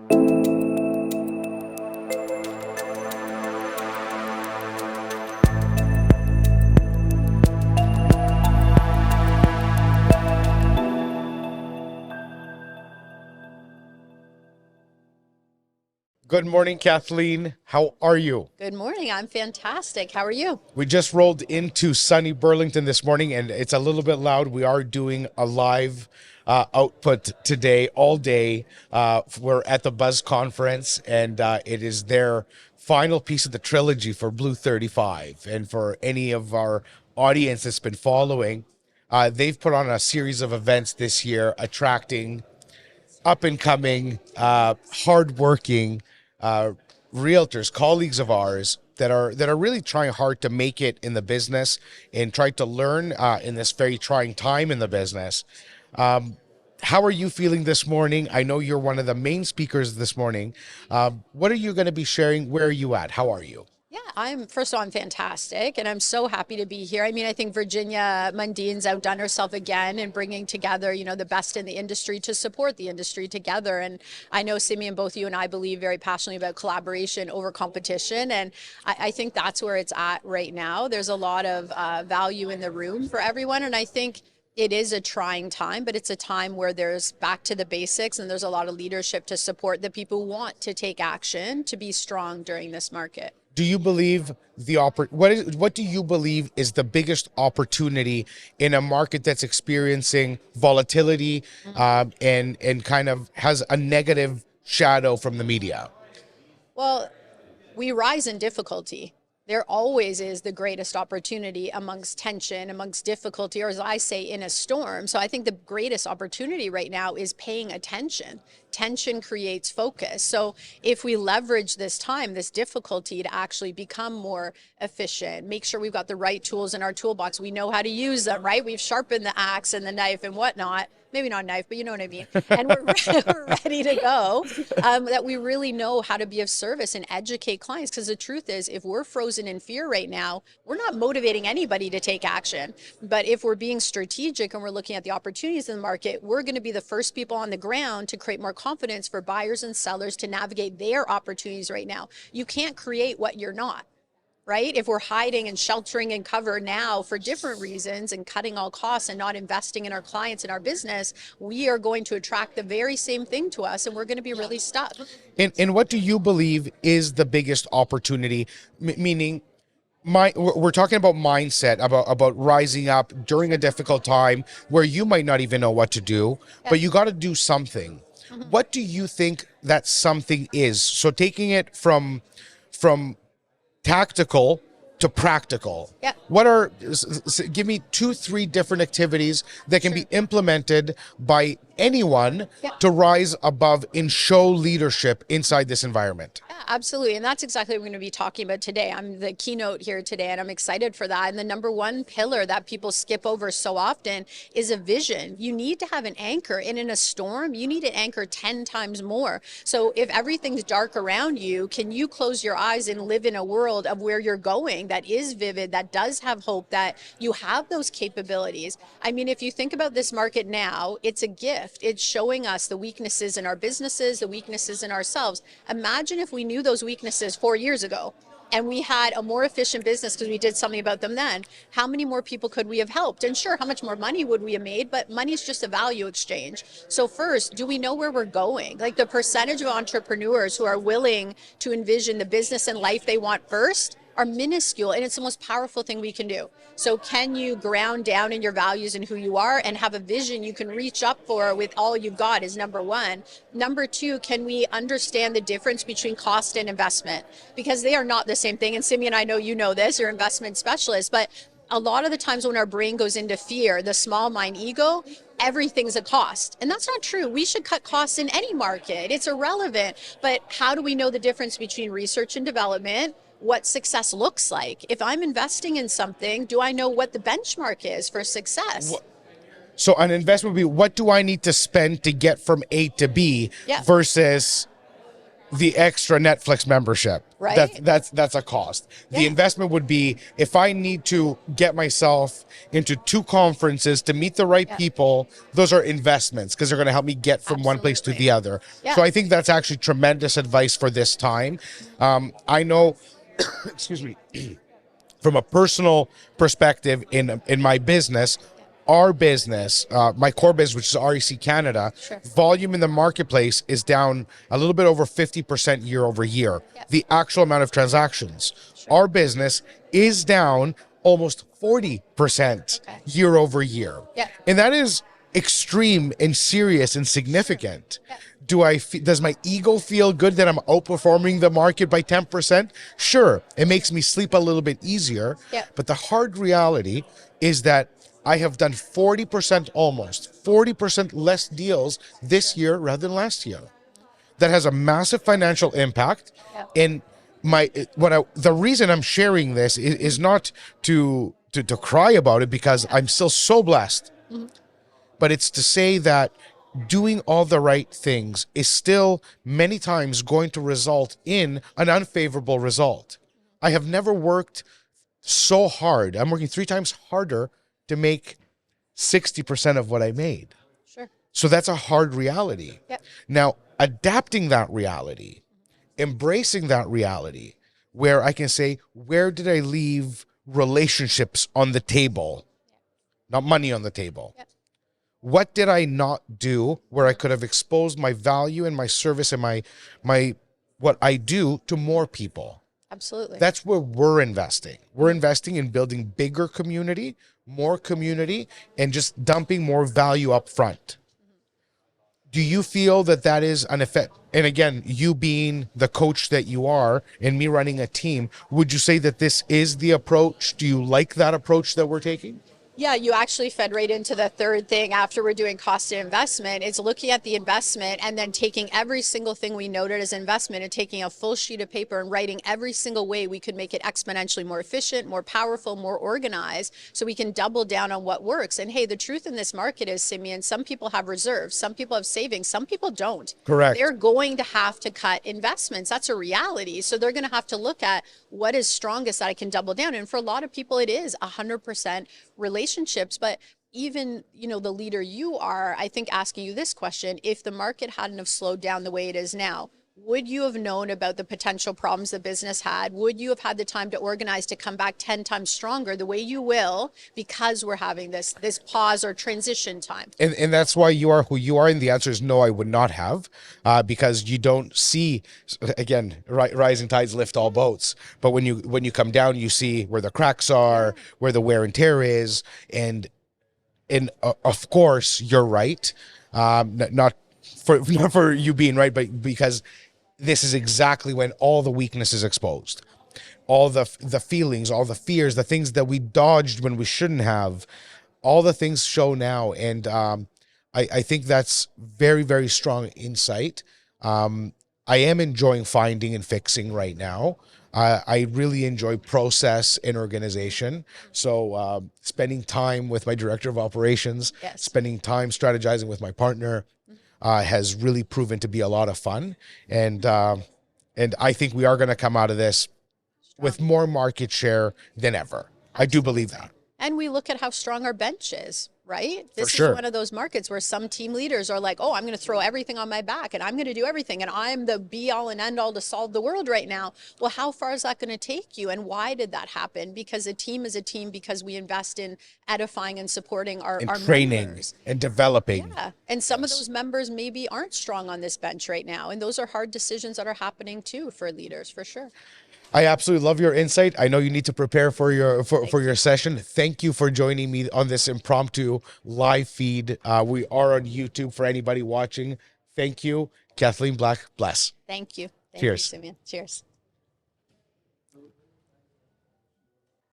Good morning, Kathleen. How are you? Good morning. I'm fantastic. How are you? We just rolled into sunny Burlington this morning, and it's a little bit loud. We are doing a live output today, all day. We're at the Buzz Conference, and it is their final piece of the trilogy for Blue 35. And for any of our audience that's been following, they've put on a series of events this year attracting up-and-coming, hard-working realtors, colleagues of ours that are really trying hard to make it in the business and try to learn in this very trying time in the business. How are you feeling this morning? I know you're one of the main speakers this morning. What are you going to be sharing? Where are you at? How are you? Yeah, first of all, I'm fantastic, and I'm so happy to be here. I mean, I think Virginia Mundine's outdone herself again in bringing together, the best in the industry to support the industry together. And I know, Simeon, both you and I believe very passionately about collaboration over competition, and I think that's where it's at right now. There's a lot of value in the room for everyone, and I think it is a trying time, but it's a time where there's back to the basics, and there's a lot of leadership to support the people who want to take action to be strong during this market. Do you believe what do you believe is the biggest opportunity in a market that's experiencing volatility and kind of has a negative shadow from the media? Well, we rise in difficulty. There always is the greatest opportunity amongst tension, amongst difficulty, or as I say, in a storm. So I think the greatest opportunity right now is paying attention. Tension creates focus. So if we leverage this time, this difficulty to actually become more efficient, make sure we've got the right tools in our toolbox, we know how to use them, right? We've sharpened the axe and the knife and whatnot. Maybe not a knife, but you know what I mean. And we're ready to go, that we really know how to be of service and educate clients. Because the truth is, if we're frozen in fear right now, we're not motivating anybody to take action. But if we're being strategic and we're looking at the opportunities in the market, we're going to be the first people on the ground to create more confidence for buyers and sellers to navigate their opportunities right now. You can't create what you're not. Right? If we're hiding and sheltering in cover now for different reasons and cutting all costs and not investing in our clients and our business, we are going to attract the very same thing to us, and we're going to be really stuck. And what do you believe is the biggest opportunity? Meaning, we're talking about mindset, about rising up during a difficult time where you might not even know what to do, but you got to do something. What do you think that something is? So taking it from tactical to practical. Yeah. Give me 2-3 different activities that can be implemented by anyone to rise above and show leadership inside this environment. Yeah, absolutely. And that's exactly what we're going to be talking about today. I'm the keynote here today, and I'm excited for that. And the number one pillar that people skip over so often is a vision. You need to have an anchor. And in a storm, you need an anchor 10 times more. So if everything's dark around you, can you close your eyes and live in a world of where you're going that is vivid, that does have hope, that you have those capabilities? I mean, if you think about this market now, it's a gift. It's showing us the weaknesses in our businesses, the weaknesses in ourselves. Imagine if we knew those weaknesses 4 years ago and we had a more efficient business because we did something about them then. How many more people could we have helped? And sure, how much more money would we have made? But money is just a value exchange. So first, do we know where we're going? Like the percentage of entrepreneurs who are willing to envision the business and life they want first are minuscule, and it's the most powerful thing we can do. So can you ground down in your values and who you are and have a vision you can reach up for with all you've got is number one. Number two, can we understand the difference between cost and investment? Because they are not the same thing. And Simeon, I know you know this, you're an investment specialist, but a lot of the times when our brain goes into fear, the small mind ego, everything's a cost. And that's not true. We should cut costs in any market. It's irrelevant. But how do we know the difference between research and development, what success looks like? If I'm investing in something, do I know what the benchmark is for success? So an investment would be, what do I need to spend to get from A to B versus the extra Netflix membership? right? That's a cost. The Yeah. investment would be if I need to get myself into 2 conferences to meet the right Yeah. people, those are investments because they're going to help me get from one place to Absolutely. the other. Yeah. So I think that's actually tremendous advice for this time. I know, excuse me, from a personal perspective in my business, our business, my core business, which is REC Canada, Sure. volume in the marketplace is down a little bit over 50% year over year. Yep. The actual amount of transactions. Our business is down almost 40% Okay. year over year. Yep. And that is extreme and serious and significant. Yep. Does my ego feel good that I'm outperforming the market by 10%? Sure. It makes me sleep a little bit easier. Yep. But the hard reality is that I have done 40%, almost 40% less deals this year rather than last year. That has a massive financial impact. Yep. And the reason I'm sharing this is not to cry about it because I'm still so blessed. Mm-hmm. But it's to say that doing all the right things is still many times going to result in an unfavorable result. I have never worked so hard. I'm working 3 times harder to make 60% of what I made. Sure. So that's a hard reality. Yep. Now, adapting that reality, embracing that reality, where I can say, where did I leave relationships on the table? Not money on the table. Yep. What did I not do where I could have exposed my value and my service and my what I do to more people? Absolutely. That's where we're investing. We're investing in building bigger community, more community, and just dumping more value up front. Do you feel that that is an effect? And again, you being the coach that you are and me running a team, would you say that this is the approach? Do you like that approach that we're taking? Yeah, you actually fed right into the third thing after we're doing cost of investment. It's looking at the investment and then taking every single thing we noted as investment and taking a full sheet of paper and writing every single way we could make it exponentially more efficient, more powerful, more organized, so we can double down on what works. And hey, the truth in this market is, Simeon, some people have reserves, some people have savings, some people don't. Correct. They're going to have to cut investments. That's a reality. So they're going to have to look at what is strongest that I can double down. And for a lot of people, it is 100% relationships. But even, the leader you are, I think asking you this question, if the market hadn't have slowed down the way it is now, would you have known about the potential problems the business had? Would you have had the time to organize to come back 10 times stronger the way you will, because we're having this pause or transition time? And that's why you are who you are. And the answer is no, I would not have, because you don't see, again, rising tides lift all boats. But when you come down, you see where the cracks are, where the wear and tear is. And of course, you're right. Not for you being right, but because this is exactly when all the weakness is exposed, all the feelings, all the fears, the things that we dodged when we shouldn't have, all the things show now. And I think that's very, very strong insight. I am enjoying finding and fixing right now. I really enjoy process and organization. So spending time with my director of operations, Yes. spending time strategizing with my partner, has really proven to be a lot of fun. And I think we are going to come out of this with more market share than ever. I do believe that. And we look at how strong our bench is, right? This sure. is one of those markets where some team leaders are like, oh, I'm going to throw everything on my back and I'm going to do everything. And I'm the be all and end all to solve the world right now. Well, how far is that going to take you? And why did that happen? Because a team is a team because we invest in edifying and supporting our Training members. and developing. Yeah. And some of those members maybe aren't strong on this bench right now. And those are hard decisions that are happening too for leaders, for sure. I absolutely love your insight. I know you need to prepare for your session. Thank you for joining me on this impromptu live feed. We are on YouTube for anybody watching. Thank you. Kathleen Black, bless. Thank you. Thank Cheers. you, Simeon. Cheers.